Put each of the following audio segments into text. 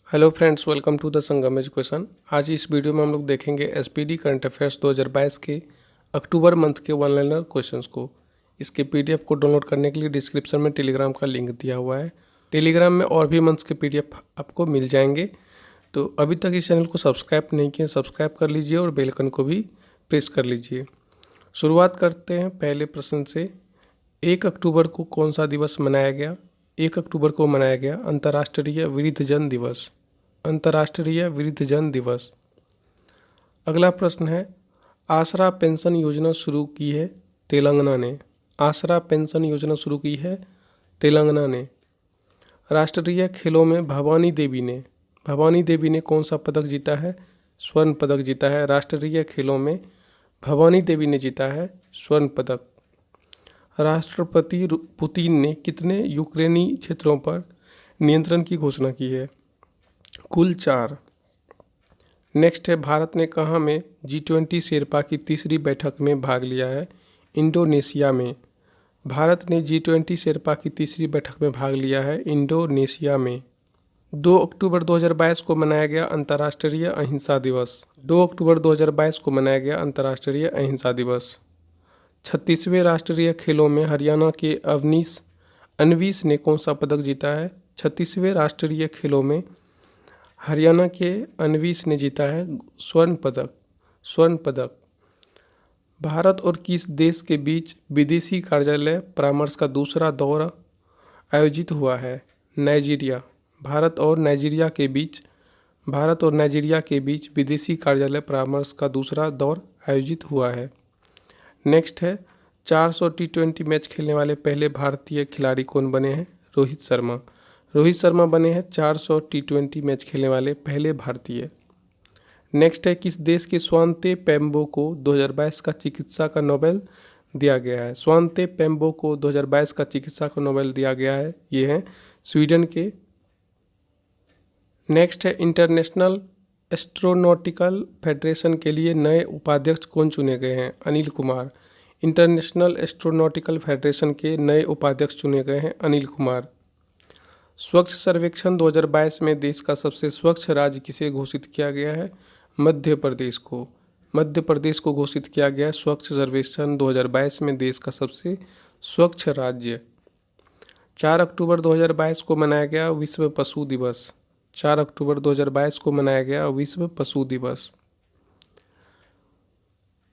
Hello friends, welcome to the Sangam education. आज इस video में हम लोग देखेंगे एसपीडी करंट अफेयर्स 2022 के अक्टूबर मंथ के वन लाइनर क्वेश्चंस को। इसके पीडीएफ को डाउनलोड करने के लिए डिस्क्रिप्शन में टेलीग्राम का लिंक दिया हुआ है। टेलीग्राम में और भी मंथ्स के पीडीएफ आपको मिल जाएंगे। तो अभी तक इस चैनल को सब्सक्राइब नहीं किया, सब्सक्राइब कर लीजिए और बेल आइकन को भी प्रेस कर लीजिए। शुरुआत करते हैं पहले प्रश्न से। 1 अक्टूबर को कौन सा दिवस मनाया गया? 1 अक्टूबर को मनाया गया अंतर्राष्ट्रीय वृद्धजन दिवस। अंतर्राष्ट्रीय वृद्धजन दिवस। अगला प्रश्न है, आसरा पेंशन योजना शुरू की है तेलंगाना ने। आसरा पेंशन योजना शुरू की है तेलंगाना ने। राष्ट्रीय खेलों में भवानी देवी ने कौन सा पदक जीता है? स्वर्ण पदक जीता है। राष्ट्रीय खेलों में भवानी देवी ने जीता है स्वर्ण पदक। राष्ट्रपति पुतिन ने कितने यूक्रेनी क्षेत्रों पर नियंत्रण की घोषणा की है? कुल 4। नेक्स्ट है, भारत ने कहाँ में G20 शेरपा की तीसरी बैठक में भाग लिया है? इंडोनेशिया में। भारत ने G20 शेरपा की तीसरी बैठक में भाग लिया है इंडोनेशिया में। 2 अक्टूबर 2022 को मनाया गया अंतर्राष्ट्रीय अहिंसा दिवस। 2 अक्टूबर 2022 को मनाया गया अंतर्राष्ट्रीय अहिंसा दिवस। 36वें राष्ट्रीय खेलों में हरियाणा के अनवीस ने कौन सा पदक जीता है? 36वें राष्ट्रीय खेलों में हरियाणा के अनवीस ने जीता है स्वर्ण पदक। भारत और किस देश के बीच विदेशी कार्यालय परामर्श का दूसरा दौर आयोजित हुआ है? नाइजीरिया। भारत और नाइजीरिया के बीच विदेशी कार्यालय परामर्श का दूसरा दौर आयोजित हुआ है। नेक्स्ट है, 400 T20 मैच खेलने वाले पहले भारतीय खिलाड़ी कौन बने हैं? रोहित शर्मा बने हैं 400 T20 मैच खेलने वाले पहले भारतीय। नेक्स्ट है, किस देश के स्वांते पेम्बो को 2022 का चिकित्सा का नोबेल दिया गया है? स्वांते पेम्बो को 2022 का चिकित्सा का नोबेल दिया गया है, ये हैं स्वीडन के। नेक्स्ट है, इंटरनेशनल एस्ट्रोनॉटिकल फेडरेशन के लिए नए उपाध्यक्ष कौन चुने गए हैं? Anil Kumar. International astronautical federation के नए उपाध्यक्ष चुने गए हैं अनिल कुमार। स्वच्छ सर्वेक्षण 2022 में देश का सबसे स्वच्छ राज्य किसे घोषित किया गया है? मध्य प्रदेश को घोषित किया गया स्वच्छ सर्वेक्षण 2022 में देश का सबसे स्वच्छ राज्य। 4 अक्टूबर 2022 को मनाया गया विश्व पशु दिवस। 4 अक्टूबर 2022 को मनाया गया विश्व पशु दिवस।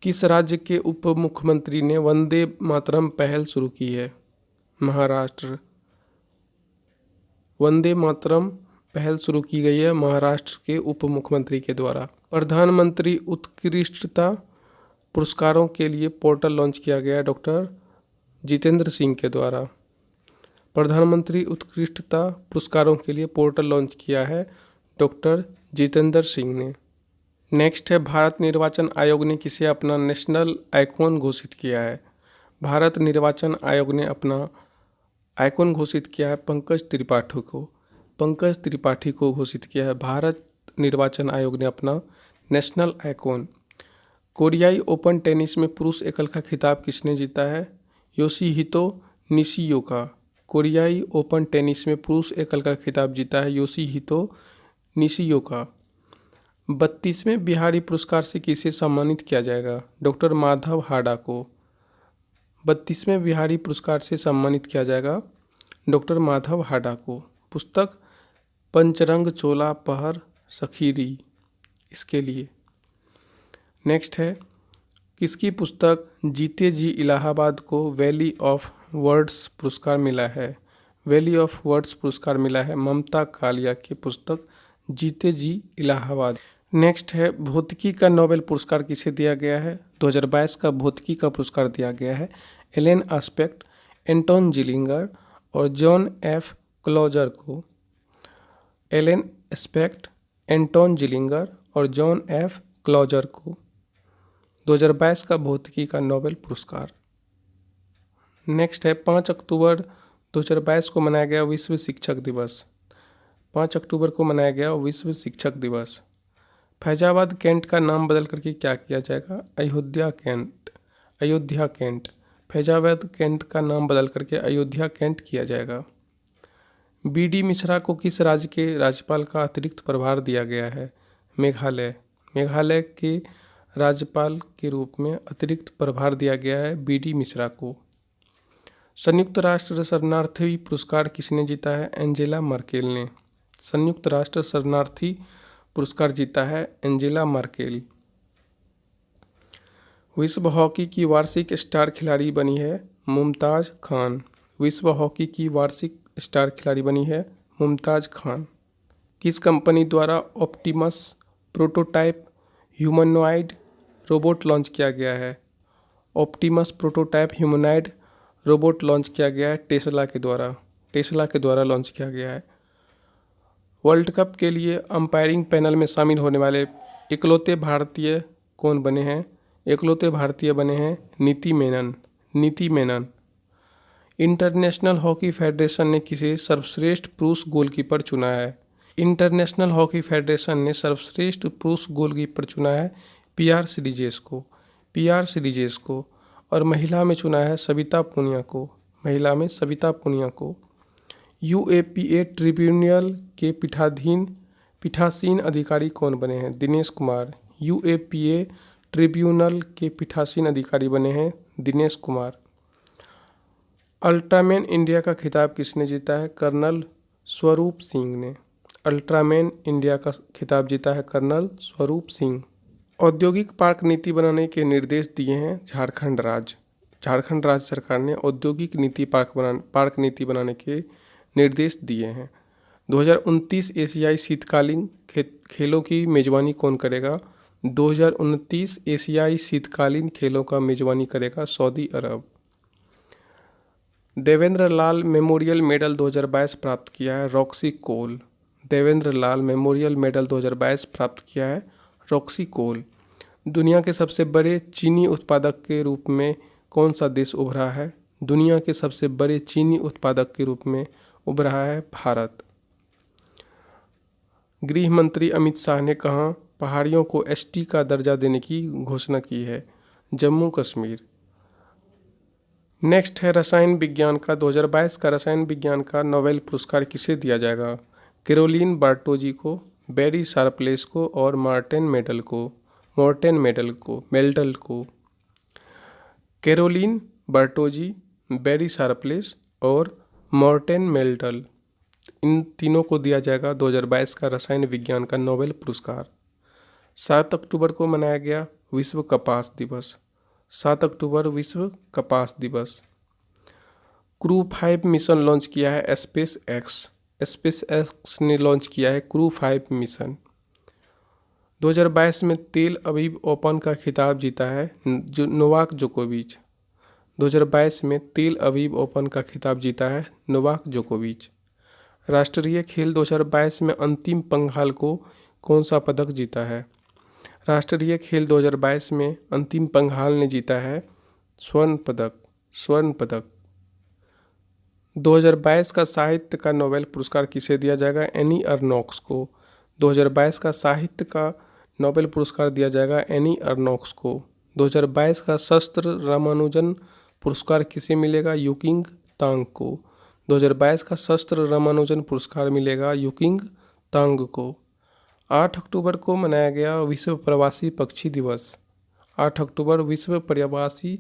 किस राज्य के उप मुख्यमंत्री ने वंदे मातरम पहल शुरू की है? महाराष्ट्र। वंदे मातरम पहल शुरू की गई है महाराष्ट्र के उप मुख्यमंत्री के द्वारा। प्रधानमंत्री उत्कृष्टता पुरस्कारों के लिए पोर्टल लॉन्च किया गया डॉक्टर जितेंद्र सिंह के द्वारा। प्रधानमंत्री उत्कृष्टता पुरस्कारों के लिए पोर्टल लॉन्च किया है डॉक्टर जितेंद्र सिंह ने। नेक्स्ट है, भारत निर्वाचन आयोग ने किसे अपना नेशनल आइकॉन घोषित किया है? भारत निर्वाचन आयोग ने अपना आइकॉन घोषित किया है पंकज त्रिपाठी को घोषित किया है भारत निर्वाचन आयोग ने अपना नेशनल आइकॉन। कोरियाई ओपन टेनिस में पुरुष एकल का खिताब किसने जीता है? Yoshihito Nishioka. कोरियाई ओपन टेनिस में पुरुष एकल का खिताब जीता है योशिहितो निशियोका। 32वें बिहारी पुरस्कार से किसे सम्मानित किया जाएगा? डॉक्टर माधव हाडा को। 32वें बिहारी पुरस्कार से सम्मानित किया जाएगा डॉक्टर माधव हाडा को। पुस्तक पंचरंग चोला पहर सखीरी, इसके लिए। नेक्स्ट है, किसकी पुस्तक जीते जी इलाहाबाद को वैली ऑफ वर्ड्स पुरस्कार मिला है? वैली ऑफ वर्ड्स पुरस्कार मिला है ममता कालिया की पुस्तक जीते जी इलाहाबाद। नेक्स्ट है, भौतिकी का नोबेल पुरस्कार किसे दिया गया है? 2022 का भौतिकी का पुरस्कार दिया गया है एलेन आस्पेक्ट, एंटोन जिलिंगर और जॉन एफ क्लोजर को। एलेन एस्पेक्ट, एंटोन जिलिंगर और जॉन एफ क्लोजर को 2022 का भौतिकी का नोबेल पुरस्कार। नेक्स्ट है, 5 अक्टूबर 2022 को मनाया गया विश्व शिक्षक दिवस। 5 अक्टूबर को मनाया गया विश्व शिक्षक दिवस। फैजाबाद कैंट का नाम बदल करके क्या किया जाएगा? अयोध्या कैंट। फैजाबाद कैंट का नाम बदल करके अयोध्या कैंट किया जाएगा। बी.डी. मिश्रा को किस राज्य के राज्यपाल का अतिरिक्त प्रभार दिया गया है? मेघालय। मेघालय के राज्यपाल के रूप में अतिरिक्त प्रभार दिया गया है बी.डी. मिश्रा को। संयुक्त राष्ट्र शरणार्थी पुरस्कार किसने जीता है? एंजेला मर्केल ने। संयुक्त राष्ट्र शरणार्थी पुरस्कार जीता है एंजेला मर्केल। विश्व हॉकी की वार्षिक स्टार खिलाड़ी बनी है मुमताज खान। विश्व हॉकी की वार्षिक स्टार खिलाड़ी बनी है मुमताज खान। किस कंपनी द्वारा Optimus prototype humanoid robot launch किया गया है? Optimus prototype humanoid robot launch किया गया है टेस्ला के द्वारा लॉन्च किया गया है। वर्ल्ड कप के लिए अंपायरिंग पैनल में शामिल होने वाले इकलौते भारतीय कौन बने हैं? इकलौते भारतीय बने हैं नीति मेनन। इंटरनेशनल हॉकी फेडरेशन ने किसे सर्वश्रेष्ठ पुरुष गोलकीपर चुना है? इंटरनेशनल हॉकी फेडरेशन ने सर्वश्रेष्ठ पुरुष गोलकीपर चुना है पीआर सीरीजेस को। और महिला में चुना है सविता पुनिया को। यूएपीए ट्रिब्यूनल के पीठासीन अधिकारी कौन बने हैं? दिनेश कुमार। यूएपीए ट्रिब्यूनल के पीठासीन अधिकारी बने हैं दिनेश कुमार। अल्ट्रामैन इंडिया का खिताब किसने जीता है? कर्नल स्वरूप सिंह ने। अल्ट्रामैन इंडिया का खिताब जीता है कर्नल स्वरूप सिंह। औद्योगिक पार्क नीति बनाने के निर्देश दिए हैं झारखंड राज्य सरकार ने औद्योगिक नीति पार्क नीति बनाने के निर्देश दिए हैं। 2029 एशियाई शीतकालीन खेलों की मेजबानी कौन करेगा? 2029 एशियाई शीतकालीन खेलों का मेजबानी करेगा सऊदी अरब। देवेंद्र लाल मेमोरियल मेडल 2022 प्राप्त किया है रॉक्सी कोल। देवेंद्र लाल मेमोरियल मेडल 2022 प्राप्त किया है रॉक्सी कोल। दुनिया के सबसे बड़े चीनी उत्पादक के रूप में कौन सा देश उभरा है? दुनिया के सबसे बड़े चीनी उत्पादक के रूप में उभरा है भारत। गृह मंत्री अमित शाह ने कहाँ पहाड़ियों को एसटी का दर्जा देने की घोषणा की है? जम्मू कश्मीर। नेक्स्ट है रसायन विज्ञान का 2022 का रसायन विज्ञान का नोबेल पुरस्कार किसे दिया जाएगा? कैरोलिन बार्टोजी को, बेरी शार्पलेस को और मॉर्टेन मेडल को। कैरोलिन बार्टोजी, बेरी शार्पलेस और मॉर्टेन मेडल, इन तीनों को दिया जाएगा 2022 का रसायन विज्ञान का नोबेल पुरस्कार। 7 अक्टूबर को मनाया गया विश्व कपास दिवस। 7 अक्टूबर विश्व कपास दिवस। क्रू 5 मिशन लॉन्च किया है स्पेस एक्स ने लॉन्च किया है क्रू 5 मिशन। 2022 में तेल अवीव ओपन का खिताब जीता है नोवाक जोकोविच। 2022 में तेल अवीव ओपन का खिताब जीता है नोवाक जोकोविच। राष्ट्रीय खेल 2022 में अंतिम पंघाल को कौन सा पदक जीता है? राष्ट्रीय खेल 2022 में अंतिम पंघाल ने जीता है स्वर्ण पदक। 2022 का साहित्य का नोबेल पुरस्कार किसे दिया जाएगा? एनी अर्नोक्स को। 2022 का साहित्य का नोबेल पुरस्कार दिया जाएगा एनी अर्नोक्स को। 2022 का शस्त्र रामानुजन पुरस्कार किसे मिलेगा? यूकिंग तांग को। 2022 का शस्त्र रामानुजन पुरस्कार मिलेगा यूकिंग तांग को। 8 अक्टूबर को मनाया गया विश्व प्रवासी पक्षी दिवस। 8 अक्टूबर विश्व प्रवासी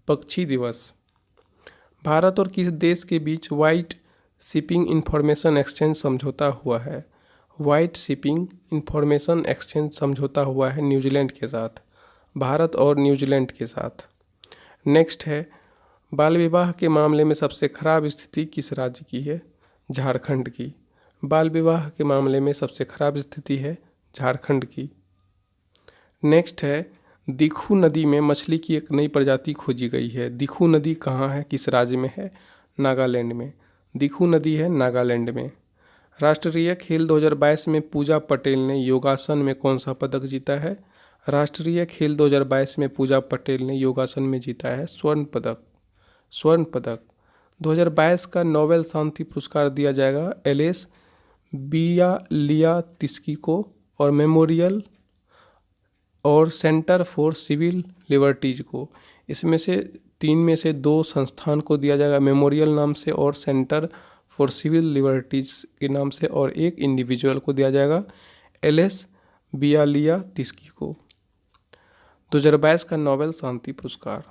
पक्षी दिवस। भारत और किस देश के बीच व्हाइट शिपिंग इंफॉर्मेशन एक्सचेंज समझौता हुआ है? व्हाइट शिपिंग इंफॉर्मेशन एक्सचेंज समझौता हुआ है न्यूजीलैंड के साथ, भारत और न्यूजीलैंड के साथ। नेक्स्ट है बाल विवाह के मामले में सबसे खराब स्थिति किस राज्य की है? झारखंड की। बाल विवाह के मामले में सबसे खराब स्थिति है झारखंड की। नेक्स्ट है दिखू नदी में मछली की एक नई प्रजाति खोजी गई है। दिखू नदी कहाँ है, किस राज्य में है? नागालैंड में। दिखू नदी है नागालैंड में। राष्ट्रीय खेल 2022 में पूजा पटेल ने योगासन में कौन सा पदक जीता है? राष्ट्रीय खेल 2022 में पूजा पटेल ने योगासन में जीता है स्वर्ण पदक। 2022 का नोबेल शांति पुरस्कार दिया जाएगा एलेस बियालियात्स्की को और मेमोरियल और सेंटर फॉर सिविल लिबर्टीज को। इसमें से 3 में से 2 संस्थान को दिया जाएगा मेमोरियल नाम से और सेंटर फॉर सिविल लिबर्टीज के नाम से, और एक इंडिविजुअल को दिया जाएगा एल.एस. बियालिया तिस्की को। 2022 का नोबेल शांति पुरस्कार।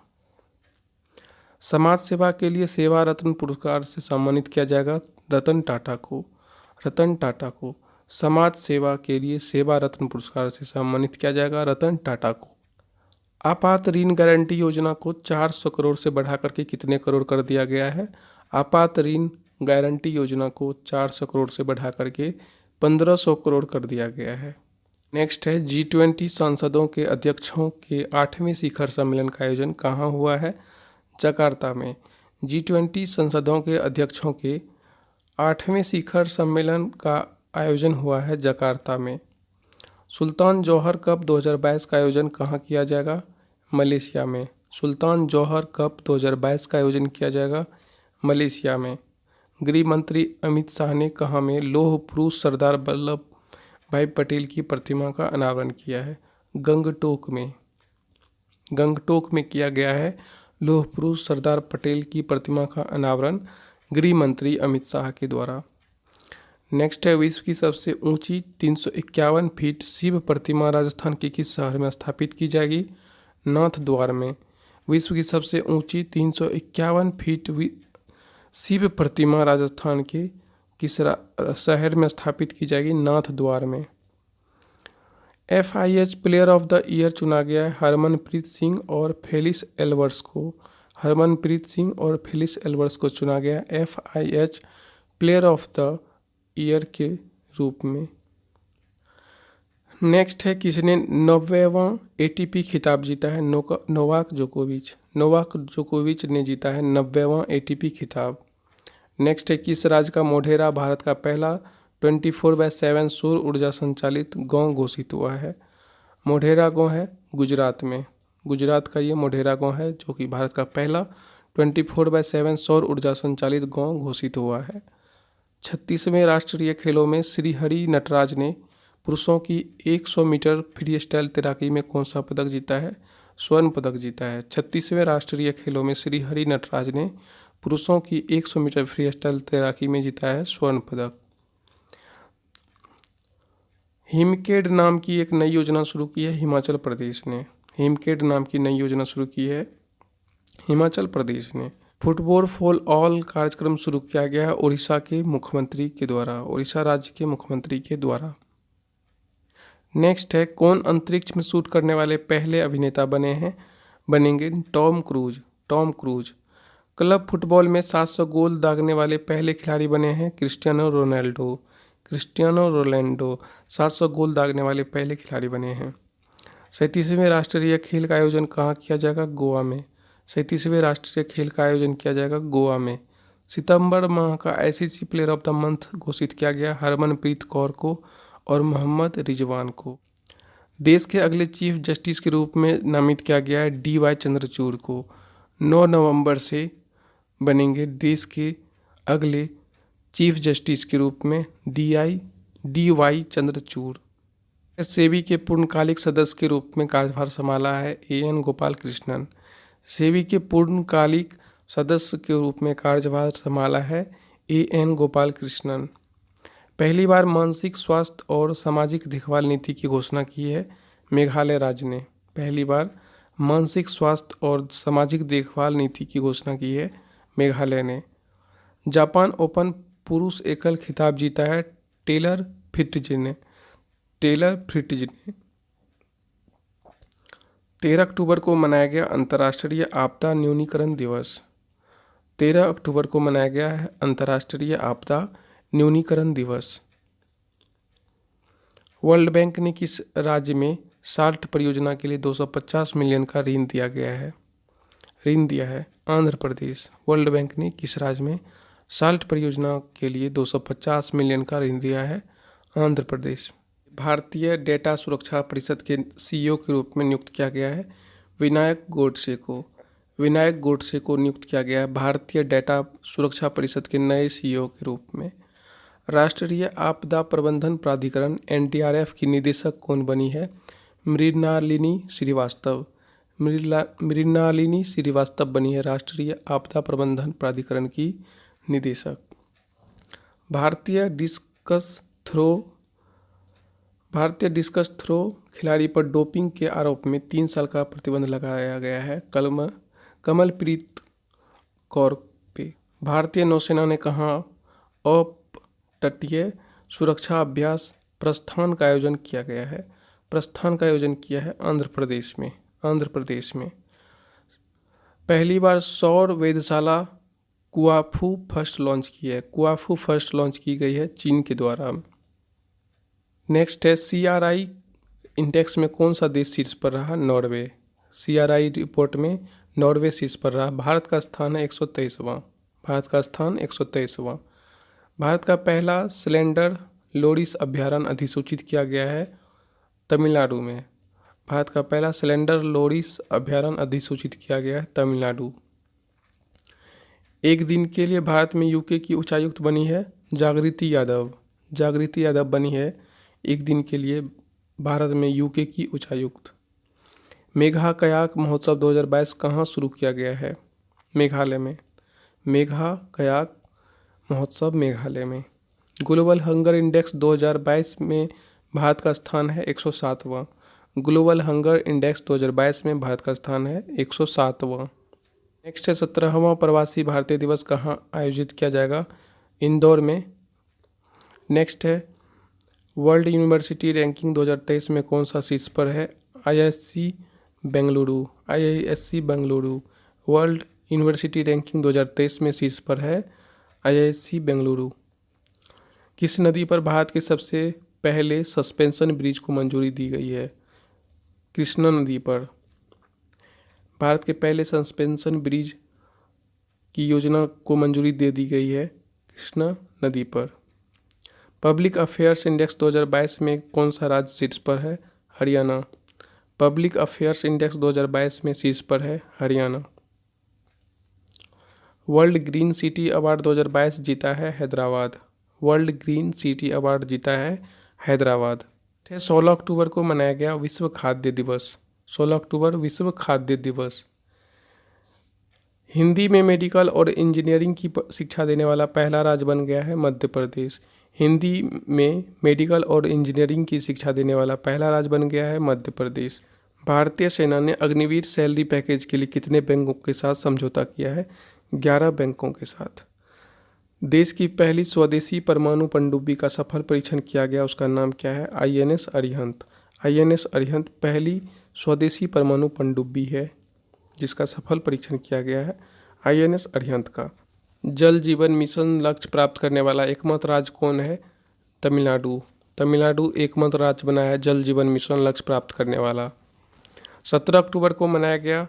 समाज सेवा के लिए सेवा रत्न पुरस्कार से सम्मानित किया जाएगा रतन टाटा को। रतन टाटा को समाज सेवा के लिए सेवा रत्न पुरस्कार से सम्मानित किया जाएगा रतन टाटा को। आपात ऋण गारंटी योजना को 400 करोड़ से बढ़ा करके कितने करोड़ कर दिया गया है? आपात ऋण गारंटी योजना को 400 करोड़ से बढ़ा करके 1500 करोड़ कर दिया गया है। नेक्स्ट है G20 सांसदों के अध्यक्षों के 8वें शिखर सम्मेलन का आयोजन कहाँ हुआ है? जकार्ता में। G20 सांसदों के अध्यक्षों के 8वें शिखर सम्मेलन का आयोजन हुआ है जकार्ता में। सुल्तान जौहर कप 2022 का आयोजन कहाँ किया जाएगा? मलेशिया में। सुल्तान जौहर कप 2022 का आयोजन किया जाएगा मलेशिया में। गृह मंत्री अमित शाह ने कहाँ में लौह पुरुष सरदार वल्लभ भाई पटेल की प्रतिमा का अनावरण किया है? गंगटोक में। गंगटोक में किया गया है लौह पुरुष सरदार पटेल की प्रतिमा का अनावरण गृह मंत्री अमित शाह के द्वारा। नेक्स्ट है विश्व की सबसे ऊंची 351 फीट शिव प्रतिमा राजस्थान के किस शहर में स्थापित की जाएगी? नाथ द्वार में। विश्व की सबसे ऊंची 351 फीट शिव प्रतिमा राजस्थान के किस शहर में स्थापित की जाएगी? नाथ द्वार में। FIH player of the year चुना गया है हरमनप्रीत सिंह और फेलिस एल्बर्स को। हरमनप्रीत सिंह और फेलिस एल्बर्स को चुना गया FIH player of the year के रूप में। नेक्स्ट है किसने 90वां ATP खिताब जीता है? नोवाक जोकोविच। नोवाक जोकोविच ने जीता है 90वां ATP खिताब। नेक्स्ट है किस राज्य का मोढेरा भारत का पहला 24/7 सौर ऊर्जा संचालित गांव घोषित हुआ है? मोढेरा गांव है गुजरात में। गुजरात का ये मोढेरा गांव है जो कि भारत का पहला 24/7 सौर ऊर्जा संचालित गांव घोषित हुआ है। 36वें राष्ट्रीय खेलों में श्रीहरि नटराज ने पुरुषों की 100 मीटर फ्री स्टाइल तैराकी में कौन सा पदक जीता है? स्वर्ण पदक जीता है। 36वें राष्ट्रीय खेलों में श्रीहरि नटराज ने पुरुषों की 100 मीटर फ्री स्टाइल तैराकी में जीता है स्वर्ण पदक। हिमकेड नाम की एक नई योजना शुरू की है हिमाचल प्रदेश ने। हिमकेड नाम की नई योजना शुरू की है हिमाचल प्रदेश ने। फुटबॉल फॉर ऑल कार्यक्रम शुरू किया गया है उड़ीसा के मुख्यमंत्री के द्वारा। उड़ीसा राज्य के मुख्यमंत्री के द्वारा। नेक्स्ट है कौन अंतरिक्ष में शूट करने वाले पहले अभिनेता बनेंगे? Tom cruise. Tom cruise. Club football में 700 गोल दागने वाले पहले खिलाड़ी बने हैं क्रिस्टियानो रोनाल्डो। क्रिस्टियानो रोनाल्डो 700 गोल दागने वाले पहले खिलाड़ी बने हैं। 37वें राष्ट्रीय खेल का आयोजन कहाँ किया जाएगा? गोवा में। 37वें राष्ट्रीय खेल का आयोजन किया जाएगा गोवा में। सितंबर माह का ICC player of the month घोषित किया गया हरमनप्रीत कौर को और मोहम्मद रिजवान को। देश के अगले चीफ जस्टिस के रूप में नामित किया गया है DY चंद्रचूड़ को। 9 नवंबर से बनेंगे देश के अगले चीफ जस्टिस के रूप में DY चंद्रचूड़। सेबी के पूर्णकालिक सदस्य के रूप में कार्यभार संभाला है AN गोपाल कृष्णन। सेबी के पूर्णकालिक सदस्य के रूप में कार्यभार संभाला है AN गोपाल कृष्णन। पहली बार मानसिक स्वास्थ्य और सामाजिक देखभाल नीति की घोषणा की है मेघालय राज्य ने। पहली बार मानसिक स्वास्थ्य और सामाजिक देखभाल नीति की घोषणा की है मेघालय ने। जापान ओपन पुरुष एकल खिताब जीता है टेलर फ्रिट्ज ने। 13 अक्टूबर को मनाया गया अंतर्राष्ट्रीय आपदा न्यूनीकरण दिवस। 13 अक्टूबर को मनाया गया है अंतर्राष्ट्रीय आपदा न्यूनीकरण दिवस। वर्ल्ड बैंक ने किस राज्य में साल्ट परियोजना के लिए 250 मिलियन का ऋण दिया है? आंध्र प्रदेश। वर्ल्ड बैंक ने किस राज्य में साल्ट परियोजना के लिए 250 मिलियन का ऋण दिया है? आंध्र प्रदेश। भारतीय डेटा सुरक्षा परिषद के CEO के रूप में नियुक्त किया गया है विनायक गोडसे को। विनायक गोडसे को नियुक्त किया गया है भारतीय डेटा सुरक्षा परिषद के नए CEO के रूप में। राष्ट्रीय आपदा प्रबंधन प्राधिकरण NDRF की निदेशक कौन बनी है? मृणालिनी श्रीवास्तव। मृणालिनी श्रीवास्तव बनी है राष्ट्रीय आपदा प्रबंधन प्राधिकरण की निदेशक। भारतीय डिस्कस थ्रो खिलाड़ी पर डोपिंग के आरोप में 3 साल का प्रतिबंध लगाया गया है कमलप्रीत कौर पे। भारतीय नौसेना ने कहा अपतटीय सुरक्षा अभ्यास प्रस्थान का आयोजन किया गया है। प्रस्थान का आयोजन किया है आंध्र प्रदेश में। पहली बार सौर वेधशाला कुआफू फर्स्ट लॉन्च की गई है चीन के द्वारा। नेक्स्ट है CRI इंडेक्स में कौन सा देश शीर्ष पर रहा? नॉर्वे। CRI रिपोर्ट में नॉर्वे शीर्ष पर रहा। भारत का स्थान 123वां। भारत का पहला सिलेंडर लोरिस अभ्यारण्य अधिसूचित किया गया है तमिलनाडु में। भारत का पहला सिलेंडर लोरिस अभ्यारण्य अधिसूचित किया गया है तमिलनाडु। एक दिन के लिए भारत में UK की उच्चायुक्त बनी है जागृति यादव बनी है एक दिन के लिए भारत में UK की उच्चायुक्त। मेघा कयाक महोत्सव 2022 कहाँ शुरू किया गया है? मेघालय में। मेघा कयाक महोत्सव मेघालय में। ग्लोबल हंगर इंडेक्स 2022 में भारत का स्थान है 107वां। ग्लोबल हंगर इंडेक्स 2022 में भारत का स्थान है 107वां। नेक्स्ट है 17वां प्रवासी भारतीय दिवस कहाँ आयोजित किया जाएगा? इंदौर में। नेक्स्ट है वर्ल्ड यूनिवर्सिटी रैंकिंग 2023 में कौन सा शीर्ष पर है? IISc Bengaluru. World university ranking 2023 में शीर्ष पर है IISc बेंगलुरु। किस नदी पर भारत के सबसे पहले सस्पेंशन ब्रिज को मंजूरी दी गई है? कृष्णा नदी पर। भारत के पहले सस्पेंशन ब्रिज की योजना को मंजूरी दे दी गई है कृष्णा नदी पर। पब्लिक अफेयर्स इंडेक्स 2022 में कौन सा राज्य शीर्ष पर है? हरियाणा। पब्लिक अफेयर्स इंडेक्स 2022 में शीर्ष पर है Haryana. World green city award 2022 जीता है Hyderabad. World green city award जीता है हैदराबाद। 16 अक्टूबर को मनाया गया विश्व खाद्य दिवस। 16 अक्टूबर विश्व खाद्य दिवस। हिंदी में मेडिकल और इंजीनियरिंग की शिक्षा देने वाला पहला राज्य बन गया है मध्य प्रदेश। हिंदी में मेडिकल और इंजीनियरिंग की शिक्षा देने वाला पहला राज्य बन गया है मध्य प्रदेश। भारतीय सेना ने अग्निवीर सैलरी पैकेज के लिए कितने बैंकों के साथ समझौता किया है? 11 बैंकों के साथ। देश की पहली स्वदेशी परमाणु पनडुब्बी का सफल परीक्षण किया गया, उसका नाम क्या है? INS अरिहंत। INS अरिहंत पहली स्वदेशी परमाणु पनडुब्बी है जिसका सफल परीक्षण किया गया है INS अरिहंत का। जल जीवन मिशन लक्ष्य प्राप्त करने वाला एकमात्र राज्य कौन है? तमिलनाडु एकमात्र राज्य बना है जल जीवन मिशन लक्ष्य प्राप्त करने वाला। 17 अक्टूबर को मनाया गया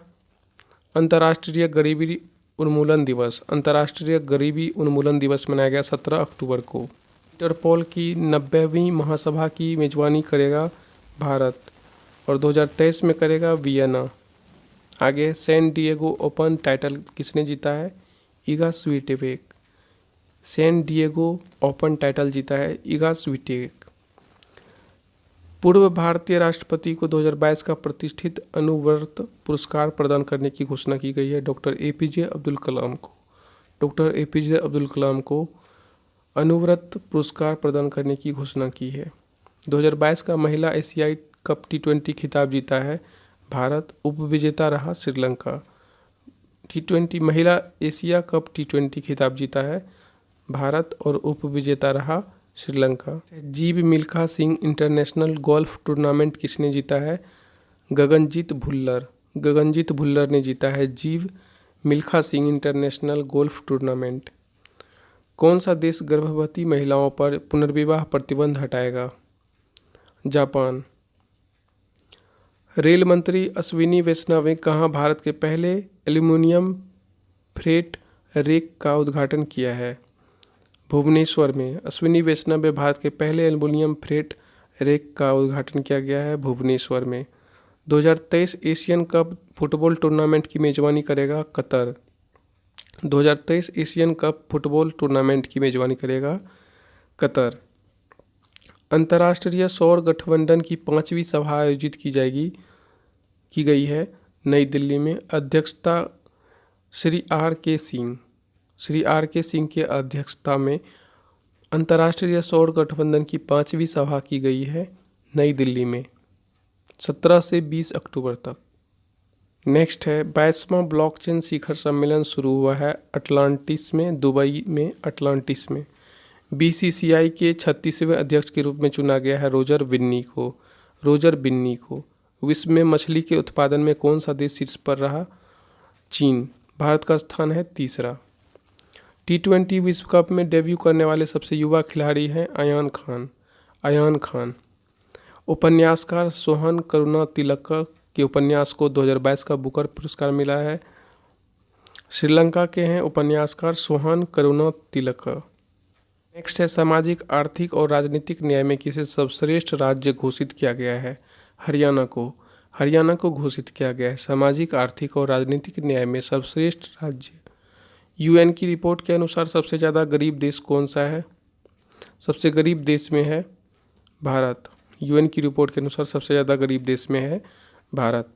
अंतर्राष्ट्रीय गरीबी उन्मूलन दिवस। अंतर्राष्ट्रीय गरीबी उन्मूलन दिवस मनाया गया 17 अक्टूबर को। इंटरपोल की 90वीं महासभा की मेजबानी करेगा भारत और 2023 में करेगा वियना। आगे सैन डिएगो ओपन टाइटल किसने जीता है? Iga Swiatek. San Diego open title जीता है इगा स्वीटेक। पूर्व भारतीय राष्ट्रपति को 2022 का प्रतिष्ठित अनुव्रत पुरस्कार प्रदान करने की घोषणा की गई है डॉक्टर APJ अब्दुल कलाम को। डॉक्टर APJ अब्दुल कलाम को अनुव्रत पुरस्कार प्रदान करने की घोषणा की है। 2022 का महिला एशियाई कप T20 खिताब जीता है भारत, उपविजेता रहा श्रीलंका। T20 महिला एशिया कप T20 खिताब जीता है भारत और उपविजेता रहा श्रीलंका। जीव Milkha Singh international golf tournament किसने जीता है? गगनजीत भुल्लर ने जीता है जीव Milkha Singh international golf tournament. कौन सा देश गर्भवती महिलाओं पर पुनर्विवाह प्रतिबंध हटाएगा? जापान। रेल मंत्री अश्विनी वैष्णव ने कहाँ भारत के पहले एल्यूमिनियम फ्रेट रेक का उद्घाटन किया है? भुवनेश्वर में। अश्विनी वैष्णव ने भारत के पहले एल्यूमिनियम फ्रेट रेक का उद्घाटन किया गया है भुवनेश्वर में। 2023 एशियन कप फुटबॉल टूर्नामेंट की मेजबानी करेगा Qatar. 2023 Asian cup football tournament की मेजबानी करेगा कतर। अंतर्राष्ट्रीय सौर गठबंधन की 5वीं सभा आयोजित की गई है नई दिल्ली में। अध्यक्षता श्री आर के सिंह की अध्यक्षता में अंतर्राष्ट्रीय सौर गठबंधन की 5वीं सभा की गई है नई दिल्ली में 17 से 20 अक्टूबर तक। नेक्स्ट है 22वां ब्लॉकचेन शिखर सम्मेलन शुरू हुआ है अटलांटिस में, दुबई में अटलांटिस में। बीसीसीआई के 36वें अध्यक्ष के रूप में चुना गया है रोजर बिन्नी को। विश्व में मछली के उत्पादन में कौन सा देश शीर्ष पर रहा? चीन। भारत का स्थान है तीसरा। T20 विश्व कप में डेब्यू करने वाले सबसे युवा खिलाड़ी हैं अयान खान। उपन्यासकार सोहन करुणा तिलक के उपन्यास को 2022 का बुकर पुरस्कार मिला है। श्रीलंका के हैं उपन्यासकार सोहन करुणा तिलक। नेक्स्ट है सामाजिक, आर्थिक और राजनीतिक न्याय में किसे सर्वश्रेष्ठ राज्य घोषित किया गया है? हरियाणा को घोषित किया गया है सामाजिक, आर्थिक और राजनीतिक न्याय में सर्वश्रेष्ठ राज्य। यूएन की रिपोर्ट के अनुसार सबसे ज़्यादा गरीब देश कौन सा है? सबसे गरीब देश में है भारत। यूएन की रिपोर्ट के अनुसार सबसे ज़्यादा गरीब देश में है भारत।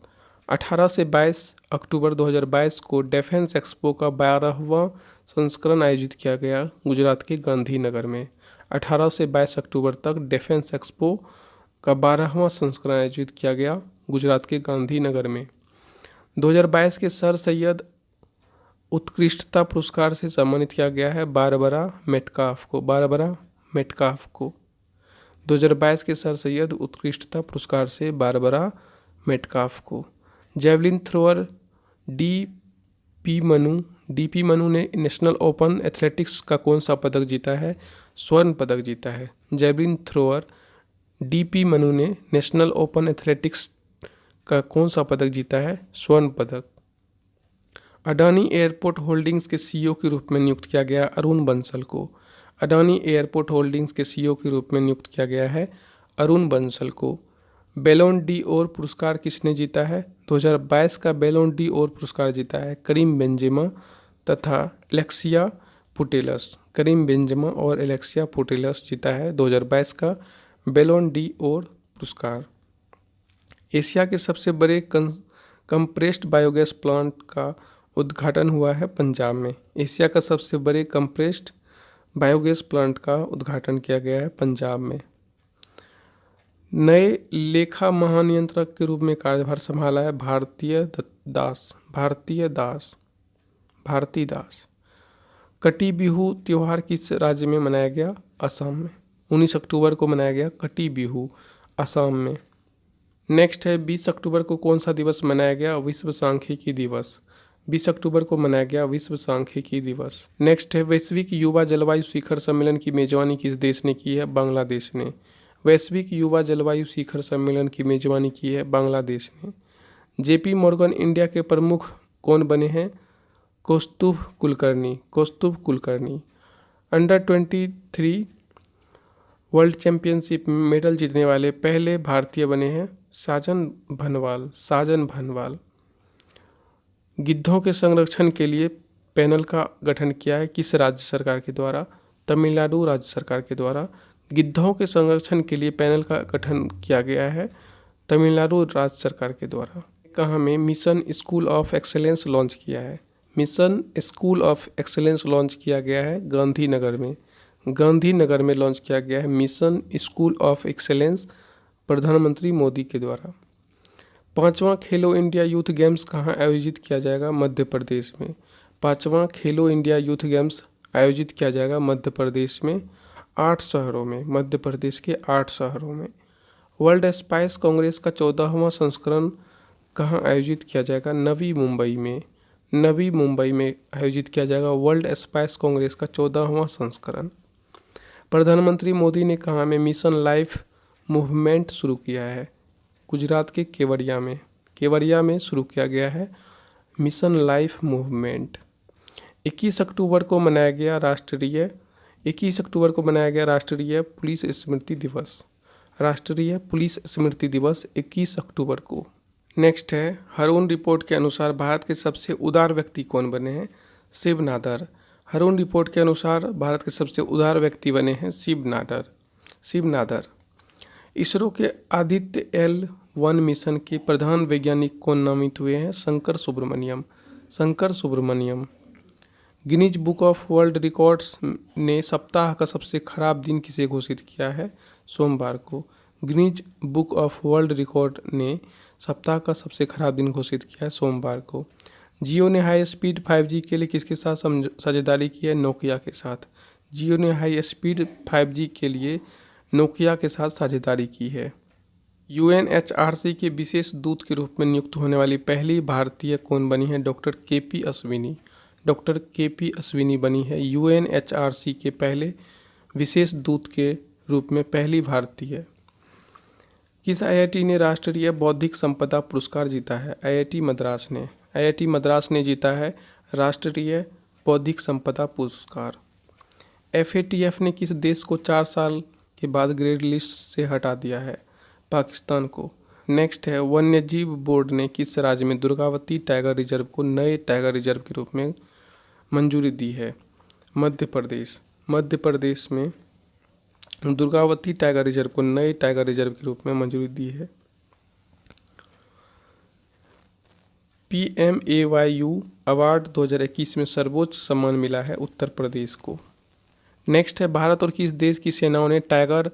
18 से 22 अक्टूबर 2022 को डिफेंस एक्सपो का 12वां संस्करण आयोजित किया गया गुजरात के गांधीनगर में। 18 से 22 अक्टूबर तक डिफेंस एक्सपो का 12वां संस्करण आयोजित किया गया गुजरात के गांधीनगर में। 2022 के सर सैयद उत्कृष्टता पुरस्कार से सम्मानित किया गया है बारबरा मेटकाफ को। 2022 के सर सैयद उत्कृष्टता पुरस्कार से बारबरा मेटकाफ को। जेवलिन थ्रोअर डीपी मनु ने नेशनल ओपन एथलेटिक्स का कौन सा पदक जीता है? स्वर्ण पदक जीता है। जेवलिन थ्रोअर डीपी मनु ने नेशनल ओपन एथलेटिक्स का कौन सा पदक जीता है? स्वर्ण पदक। अडानी एयरपोर्ट होल्डिंग्स के सीईओ के रूप में नियुक्त किया गया अरुण बंसल को। अडानी एयरपोर्ट होल्डिंग्स के सीईओ के रूप में नियुक्त किया गया है अरुण बंसल को। बैलोन डी ओर पुरस्कार किसने जीता है? 2022 का बैलोन डी ओर पुरस्कार जीता है करीम बेंजेमा तथा एलेक्सिया पुटेलस। करीम बेंजेमा और एलेक्सिया पुटेलस जीता है 2022 का बैलोन डी ओर पुरस्कार। एशिया के सबसे बड़े कंप्रेस्ड बायोगैस प्लांट का उद्घाटन हुआ है पंजाब में। एशिया का सबसे बड़े कंप्रेस्ड बायोगैस प्लांट का उद्घाटन किया गया है पंजाब में। नए लेखा महानियंत्रक के रूप में कार्यभार संभाला है भारती दास। कटी बिहू त्यौहार किस राज्य में मनाया गया? असम में। 19 अक्टूबर को मनाया गया कटी बिहू असम में। नेक्स्ट है 20 अक्टूबर को कौन सा दिवस मनाया गया? विश्व सांख्यिकी दिवस। 20 अक्टूबर को मनाया गया विश्व सांख्यिकी दिवस। नेक्स्ट है वैश्विक युवा जलवायु शिखर सम्मेलन की मेजबानी किस देश ने की है? बांग्लादेश ने। वैश्विक युवा जलवायु शिखर सम्मेलन की मेजबानी की है बांग्लादेश ने। जेपी मॉर्गन इंडिया के प्रमुख कौन बने हैं? कौस्तुभ कुलकर्णी। अंडर 23 वर्ल्ड चैंपियनशिप में मेडल जीतने वाले पहले भारतीय बने हैं साजन भनवाल। गिद्धों के संरक्षण के लिए पैनल का गठन किया है किस राज्य सरकार के द्वारा? तमिलनाडु राज्य सरकार के द्वारा। गिद्धों के संरक्षण के लिए पैनल का गठन किया गया है तमिलनाडु राज्य सरकार के द्वारा। कहाँ में mission school of excellence launch किया है? Mission school of excellence launch किया गया है गांधीनगर में लॉन्च किया गया है मिशन स्कूल ऑफ एक्सेलेंस प्रधानमंत्री मोदी के द्वारा। 5वां खेलो इंडिया यूथ गेम्स कहाँ आयोजित किया जाएगा? मध्य प्रदेश में। 5वां खेलो इंडिया यूथ गेम्स आयोजित किया जाएगा मध्य प्रदेश में 8 शहरों में। मध्य प्रदेश के 8 शहरों में। वर्ल्ड स्पाइस कांग्रेस का 14वां संस्करण कहाँ आयोजित किया जाएगा? नवी मुंबई में आयोजित किया जाएगा वर्ल्ड स्पाइस कांग्रेस का 14वां संस्करण। प्रधानमंत्री मोदी ने कहाँ में मिशन लाइफ मूवमेंट शुरू किया है? गुजरात के केवड़िया में शुरू किया गया है मिशन लाइफ मूवमेंट। 21 अक्टूबर को मनाया गया राष्ट्रीय पुलिस स्मृति दिवस 21 अक्टूबर को। नेक्स्ट है हरून रिपोर्ट के अनुसार भारत के सबसे उदार व्यक्ति कौन बने हैं? शिव हरून रिपोर्ट के अनुसार भारत के सबसे उदार व्यक्ति बने हैं शिव नादर। इसरो के आदित्य L1 मिशन के प्रधान वैज्ञानिक कौन नामित हुए हैं? Shankar Subramaniam. Guinness book of world records ने सप्ताह का सबसे खराब दिन किसे घोषित किया है? सोमवार को। Guinness book of world record ने सप्ताह का सबसे खराब दिन घोषित किया है सोमवार को। जियो ने हाई स्पीड 5G के लिए किसके साथ साझेदारी की है? नोकिया के साथ। जियो ने हाई स्पीड 5G के लिए नोकिया के साथ साझेदारी की है। UNHRC के विशेष दूत के रूप में नियुक्त होने वाली पहली भारतीय कौन बनी है? Doctor KP Ashwini. Doctor KP Ashwini बनी है UNHRC के पहले विशेष दूत के रूप में पहली भारतीय। किस IIT ने राष्ट्रीय बौद्धिक संपदा पुरस्कार जीता है? IIT मद्रास ने। IIT मद्रास ने जीता है राष्ट्रीय बौद्धिक संपदा पुरस्कार। FATF ने किस देश को 4 साल के बाद ग्रे लिस्ट से हटा दिया है? पाकिस्तान को। नेक्स्ट है, वन्यजीव बोर्ड ने किस राज्य में दुर्गावती टाइगर रिजर्व को नए टाइगर रिजर्व के रूप में मंजूरी दी है? मध्य प्रदेश। मध्य प्रदेश में दुर्गावती टाइगर रिजर्व को नए टाइगर रिजर्व के रूप में मंजूरी दी है। PMAYU अवार्ड 2021 में सर्वोच्च सम्मान मिला है उत्तर प्रदेश को। नेक्स्ट है, भारत और किस देश की सेनाओं ने टाइगर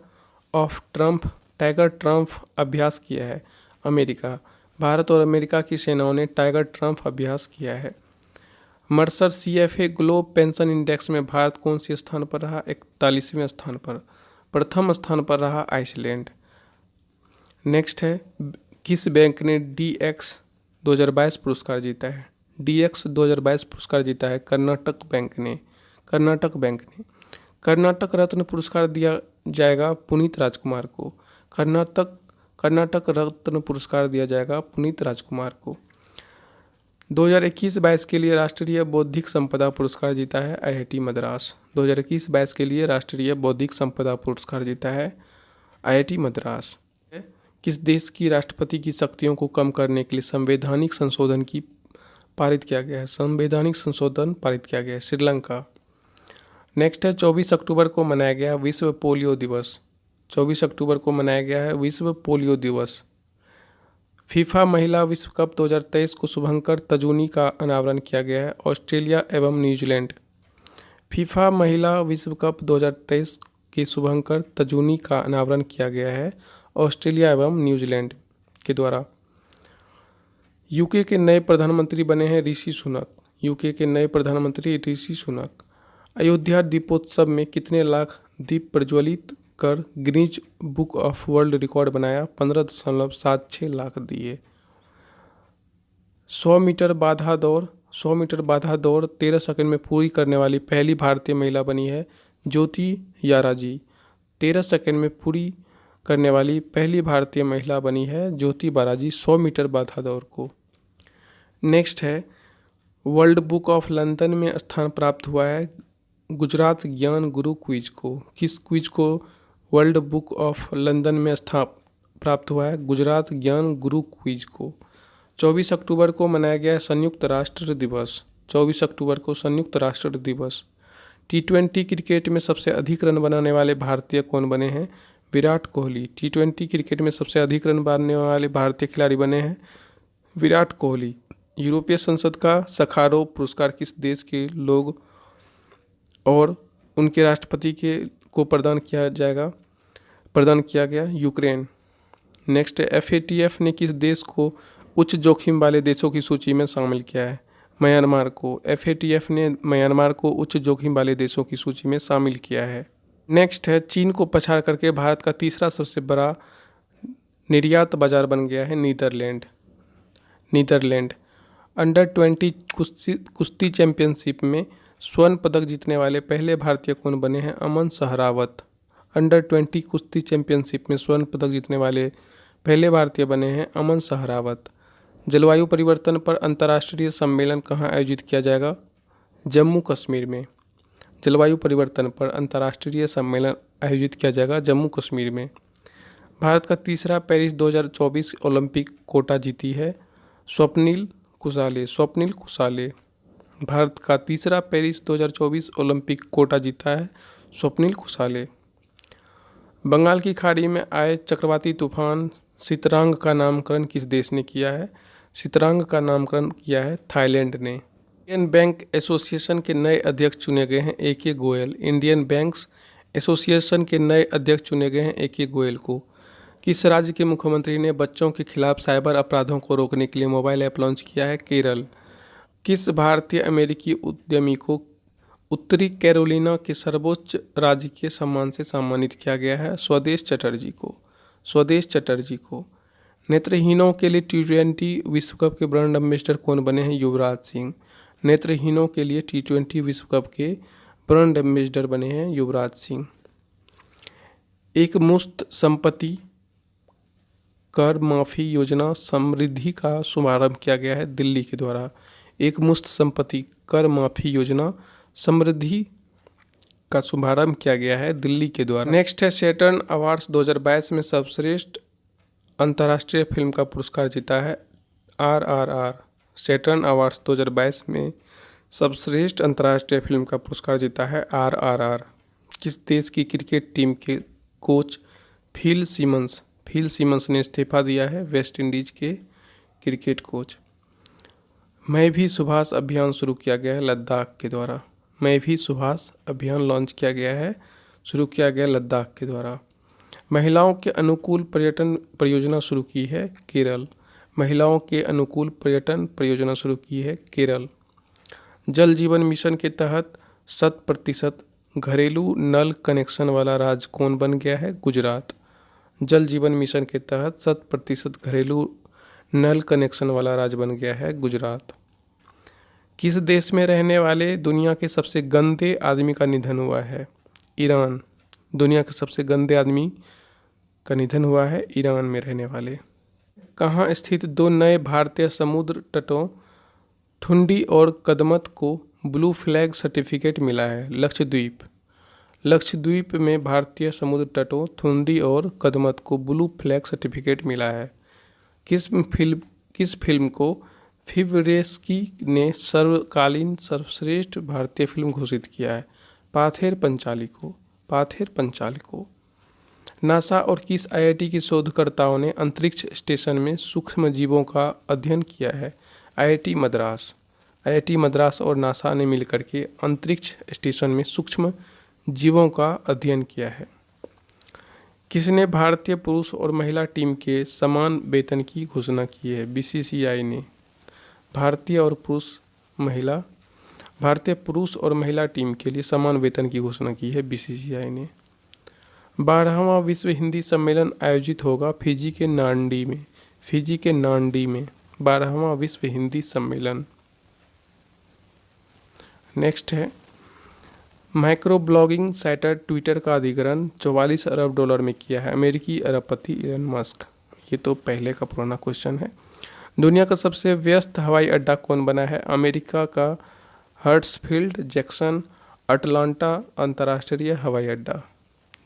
ट्रम्प अभ्यास किया है? अमेरिका। भारत और अमेरिका की सेनाओं ने टाइगर ट्रम्प अभ्यास किया है। Mercer CFA globe pension index में भारत कौन से स्थान पर रहा? 41वें स्थान पर। प्रथम स्थान पर रहा आइसलैंड। नेक्स्ट है, किस बैंक ने DX 2022 पुरस्कार जीता है? DX 2022 पुरस्कार जीता है कर्नाटक बैंक ने। कर्नाटक बैंक ने। कर्नाटक रत्न पुरस्कार दिया जाएगा पुनीत राजकुमार को। कर्नाटक रत्न पुरस्कार दिया जाएगा पुनीत राजकुमार को। 2021-22 के लिए राष्ट्रीय बौद्धिक संपदा पुरस्कार जीता है IIT मद्रास। 2021-22 के लिए राष्ट्रीय बौद्धिक संपदा पुरस्कार जीता है IIT मद्रास। किस देश की राष्ट्रपति की शक्तियों को कम करने के लिए संवैधानिक संशोधन पारित किया गया है? संवैधानिक संशोधन पारित किया गया है श्रीलंका। नेक्स्ट है, 24 अक्टूबर को मनाया गया विश्व पोलियो दिवस। 24 अक्टूबर को मनाया गया है विश्व पोलियो दिवस। फीफा महिला विश्व कप 2023 को शुभंकर तजूनी का अनावरण किया गया है ऑस्ट्रेलिया एवं न्यूजीलैंड। फीफा महिला विश्व कप 2023 के शुभंकर तजूनी का अनावरण किया गया है ऑस्ट्रेलिया एवं न्यूजीलैंड के द्वारा। यूके के नए प्रधानमंत्री बने हैं ऋषि सुनक। यूके के नए प्रधानमंत्री ऋषि सुनक। अयोध्या दीपोत्सव में कितने लाख दीप प्रज्वलित कर Guinness book of world record बनाया? 15.76 लाख दिए। 100 मीटर बाधा दौड़ 13 सेकंड में पूरी करने वाली पहली भारतीय महिला बनी है ज्योति याराजी। 13 सेकंड में पूरी करने वाली पहली भारतीय महिला बनी है ज्योति बाराजी 100 मीटर बाधा दौड़ को। नेक्स्ट है, वर्ल्ड बुक ऑफ लंदन में स्थान प्राप्त हुआ है गुजरात ज्ञान गुरु क्विज को। किस क्विज को वर्ल्ड बुक ऑफ लंदन में स्थान प्राप्त हुआ है? गुजरात ज्ञान गुरु क्विज को। 24 अक्टूबर को मनाया गया है संयुक्त राष्ट्र दिवस। 24 अक्टूबर को संयुक्त राष्ट्र दिवस। T20 क्रिकेट में सबसे अधिक रन बनाने वाले भारतीय कौन बने हैं? विराट कोहली। T20 क्रिकेट में सबसे अधिक रन बनाने वाले भारतीय खिलाड़ी बने हैं विराट कोहली। यूरोपीय संसद का सखारोव पुरस्कार किस देश के लोग और उनके राष्ट्रपति को प्रदान किया गया? यूक्रेन। नेक्स्ट है, FATF ने किस देश को उच्च जोखिम वाले देशों की सूची में शामिल किया है? म्यांमार को। FATF ने म्यांमार को उच्च जोखिम वाले देशों की सूची में शामिल किया है। नेक्स्ट है, चीन को पछाड़ करके भारत का तीसरा सबसे बड़ा निर्यात बाजार बन गया है नीदरलैंड। अंडर 20 कुश्ती चैंपियनशिप में स्वर्ण पदक जीतने वाले पहले भारतीय कौन बने हैं? अमन सहरावत। अंडर 20 कुश्ती चैंपियनशिप में स्वर्ण पदक जीतने वाले पहले भारतीय बने हैं अमन सहरावत। जलवायु परिवर्तन पर अंतर्राष्ट्रीय सम्मेलन कहाँ आयोजित किया जाएगा? जम्मू कश्मीर में। जलवायु परिवर्तन पर अंतर्राष्ट्रीय सम्मेलन आयोजित किया जाएगा जम्मू कश्मीर में। भारत का तीसरा पेरिस 2024 ओलंपिक कोटा जीती है स्वप्निल कुसाले। भारत का तीसरा पेरिस 2024 ओलंपिक कोटा जीता है स्वप्निल कुसाले। बंगाल की खाड़ी में आए चक्रवाती तूफान सितरांग का नामकरण किस देश ने किया है? सितरांग का नामकरण किया है थाईलैंड ने। इंडियन बैंक एसोसिएशन के नए अध्यक्ष चुने गए हैं A.K. Goyal. Indian banks association के नए अध्यक्ष चुने गए हैं A.K. गोयल को। किस राज्य के मुख्यमंत्री ने बच्चों के खिलाफ साइबर अपराधों को रोकने के लिए मोबाइल ऐप लॉन्च किया है? केरल। किस भारतीय अमेरिकी उद्यमी को उत्तरी कैरोलिना के सर्वोच्च राजकीय सम्मान से सम्मानित किया गया है? स्वदेश चटर्जी को। स्वदेश चटर्जी को। नेत्रहीनों के लिए T20 विश्व कप के ब्रांड एम्बेसडर कौन बने हैं? युवराज सिंह। नेत्रहीनों के लिए T20 विश्व कप के ब्रांड एम्बेसडर बने हैं युवराज सिंह। एक मुश्त संपत्ति कर माफी योजना समृद्धि का शुभारंभ किया गया है दिल्ली के द्वारा। एक मुश्त संपत्ति कर माफी योजना समृद्धि का शुभारंभ किया गया है दिल्ली के द्वारा। नेक्स्ट है सैटर्न अवार्ड्स 2022 में सर्वश्रेष्ठ अंतर्राष्ट्रीय फिल्म का पुरस्कार जीता है RRR। सैटर्न अवार्ड्स 2022 में सर्वश्रेष्ठ अंतर्राष्ट्रीय फिल्म का पुरस्कार जीता है RRR। किस देश की क्रिकेट टीम के कोच फिल सिमंस ने इस्तीफा दिया है? वेस्ट इंडीज के क्रिकेट कोच। मैं भी सुभाष अभियान शुरू किया गया है लद्दाख के द्वारा। मैं भी सुभाष अभियान लॉन्च किया गया है, शुरू किया गया लद्दाख के द्वारा। महिलाओं के अनुकूल पर्यटन परियोजना शुरू की है केरल। महिलाओं के अनुकूल पर्यटन परियोजना शुरू की है केरल। जल जीवन मिशन के तहत 100% घरेलू नल कनेक्शन वाला राज्य कौन बन गया है? गुजरात। जल जीवन मिशन के तहत 100% घरेलू नल कनेक्शन वाला राज्य बन गया है गुजरात। किस देश में रहने वाले दुनिया के सबसे गंदे आदमी का निधन हुआ है? ईरान। दुनिया के सबसे गंदे आदमी का निधन हुआ है ईरान में रहने वाले। कहाँ स्थित दो नए भारतीय समुद्र तटों ठुंडी और कदमत को ब्लू फ्लैग सर्टिफिकेट मिला है? लक्षद्वीप। लक्षद्वीप में भारतीय समुद्र तटों ठुंडी और कदमत को ब्लू फ्लैग सर्टिफिकेट मिला है। किस फिल्म को फिवरेस्की ने सर्वकालीन सर्वश्रेष्ठ भारतीय फिल्म घोषित किया है? पाथेर पंचाली को। पाथेर पंचाली को। नासा और किस IIT के शोधकर्ताओं ने अंतरिक्ष स्टेशन में सूक्ष्म जीवों का अध्ययन किया है? IIT मद्रास। IIT मद्रास और नासा ने मिलकर के अंतरिक्ष स्टेशन में सूक्ष्म जीवों का अध्ययन किया है। किसने भारतीय पुरुष और महिला टीम के समान वेतन की घोषणा की है? BCCI ने। भारतीय पुरुष और महिला टीम के लिए समान वेतन की घोषणा की है BCCI ने। 12वां विश्व हिंदी सम्मेलन आयोजित होगा फिजी के नांडी में। फिजी के नांडी में 12वां विश्व हिंदी सम्मेलन। नेक्स्ट है माइक्रो ब्लॉगिंग साइट ट्विटर का अधिग्रहण $44 अरब में किया है अमेरिकी अरबपति इलन मस्क। ये तो पहले का पुराना क्वेश्चन है। दुनिया का सबसे व्यस्त हवाई अड्डा कौन बना है? अमेरिका का हर्ट्सफील्ड जैक्सन अटलांटा अंतर्राष्ट्रीय हवाई अड्डा।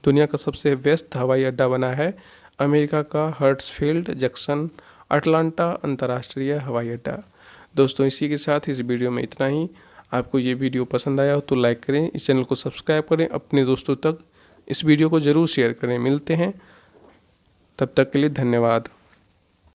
दुनिया का सबसे व्यस्त हवाई अड्डा बना है अमेरिका का हर्ट्सफील्ड जैक्सन अटलांटा अंतर्राष्ट्रीय हवाई अड्डा। दोस्तों इसी के साथ इस वीडियो में इतना ही। आपको ये वीडियो पसंद आया हो तो लाइक करें, इस चैनल को सब्सक्राइब करें, अपने दोस्तों तक इस वीडियो को ज़रूर शेयर करें। मिलते हैं, तब तक के लिए धन्यवाद।